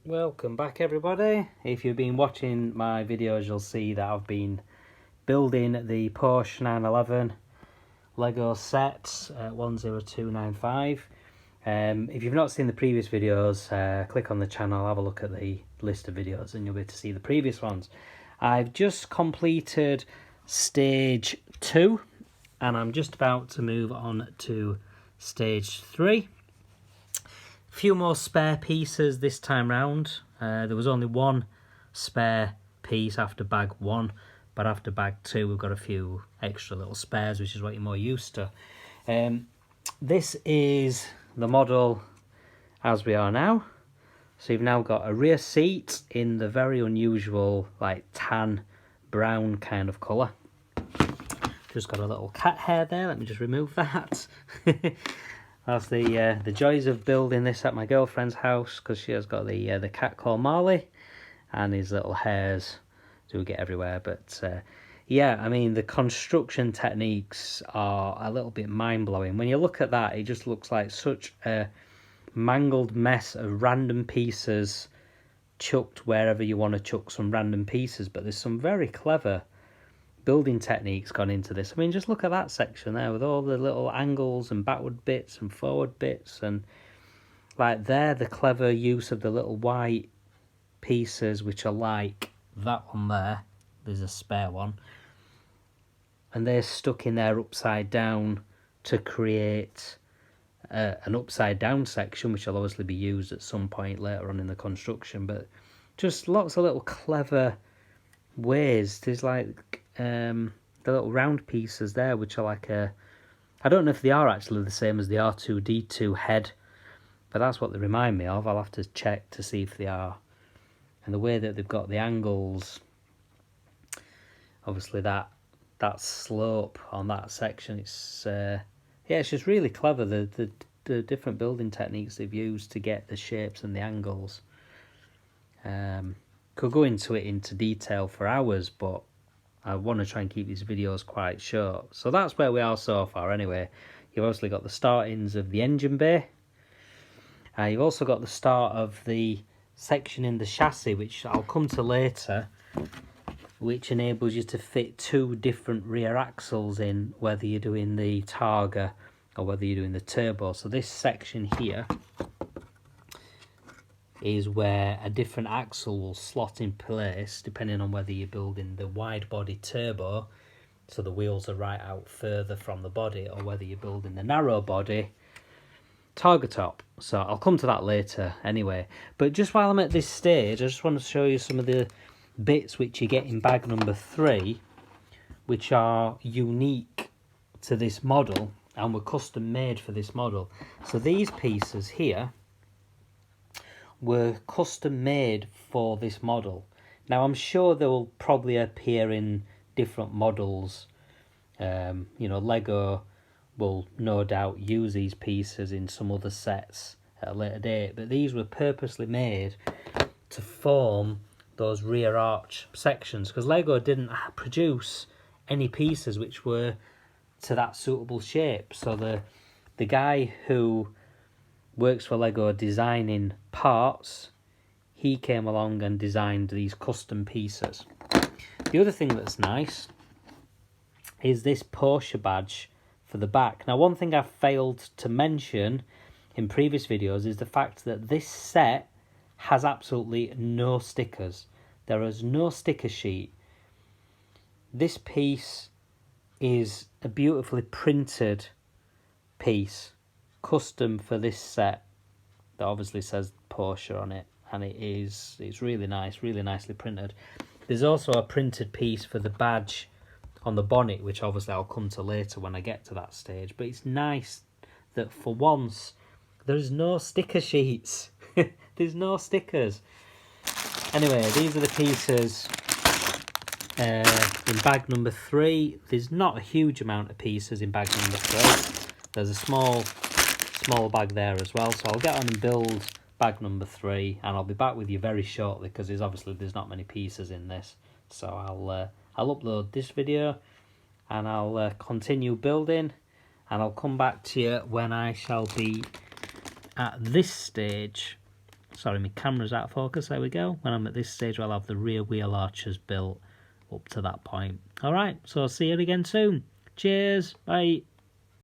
Welcome back everybody. If you've been watching my videos, you'll see that I've been building the Porsche 911 Lego set 10295. If you've not seen the previous videos, click on the channel, have a look at the list of videos and you'll be able to see the previous ones. I've just completed stage 2 and I'm just about to move on to stage 3. Few more spare pieces this time round. There was only one spare piece after bag 1, but after bag 2 we've got a few extra little spares, which is what you're more used to. This is the model as we are now. So you've now got a rear seat in the very unusual like tan brown kind of colour. Just got a little cat hair there, let me just remove that. That's the joys of building this at my girlfriend's house, because she has got the cat called Marley, and his little hairs do get everywhere. But yeah, I mean the construction techniques are a little bit mind-blowing. When you look at that, it just looks like such a mangled mess of random pieces chucked wherever you want to chuck some random pieces. But there's some very clever building techniques gone into this. I mean, just look at that section there with all the little angles and backward bits and forward bits, and like there, the clever use of the little white pieces, which are like that one there. There's a spare one, and they're stuck in there upside down to create an upside down section, which will obviously be used at some point later on in the construction. But just lots of little clever ways. There's like the little round pieces there, which are like I don't know if they are actually the same as the R2-D2 head, but that's what they remind me of. I'll have to check to see if they are. And the way that they've got the angles, obviously that slope on that section, it's yeah, it's just really clever, the different building techniques they've used to get the shapes and the angles. Could go into detail for hours, but I want to try and keep these videos quite short. So that's where we are so far anyway. You've obviously got the startings of the engine bay. You've also got the start of the section in the chassis, which I'll come to later, which enables you to fit 2 different rear axles in, whether you're doing the Targa or whether you're doing the turbo. So this section here is where a different axle will slot in place depending on whether you're building the wide body turbo, so the wheels are right out further from the body, or whether you're building the narrow body Targa top. So I'll come to that later anyway. But just while I'm at this stage, I just want to show you some of the bits which you get in bag number 3, which are unique to this model and were custom made for this model. So these pieces here were custom made for this model. Now I'm sure they will probably appear in different models. You know, Lego will no doubt use these pieces in some other sets at a later date, but these were purposely made to form those rear arch sections, because Lego didn't produce any pieces which were to that suitable shape. So the guy who works for Lego designing parts, he came along and designed these custom pieces. The other thing that's nice is this Porsche badge for the back. Now, one thing I've failed to mention in previous videos is the fact that this set has absolutely no stickers. There is no sticker sheet. This piece is a beautifully printed piece, custom for this set, that obviously says Porsche on it, and it's really nice, really nicely printed. There's also a printed piece for the badge on the bonnet, which obviously I'll come to later when I get to that stage. But it's nice that for once there's no sticker sheets. There's no stickers. Anyway, these are the pieces in bag number 3. There's not a huge amount of pieces in bag number 3. There's a small bag there as well. So I'll get on and build bag number 3, and I'll be back with you very shortly, because there's not many pieces in this. So I'll upload this video and I'll continue building, and I'll come back to you when I shall be at this stage Sorry, my camera's out of focus. There we go. When I'm at this stage, I'll have the rear wheel arches built up to that point. All right, so I'll see you again soon. Cheers. Bye.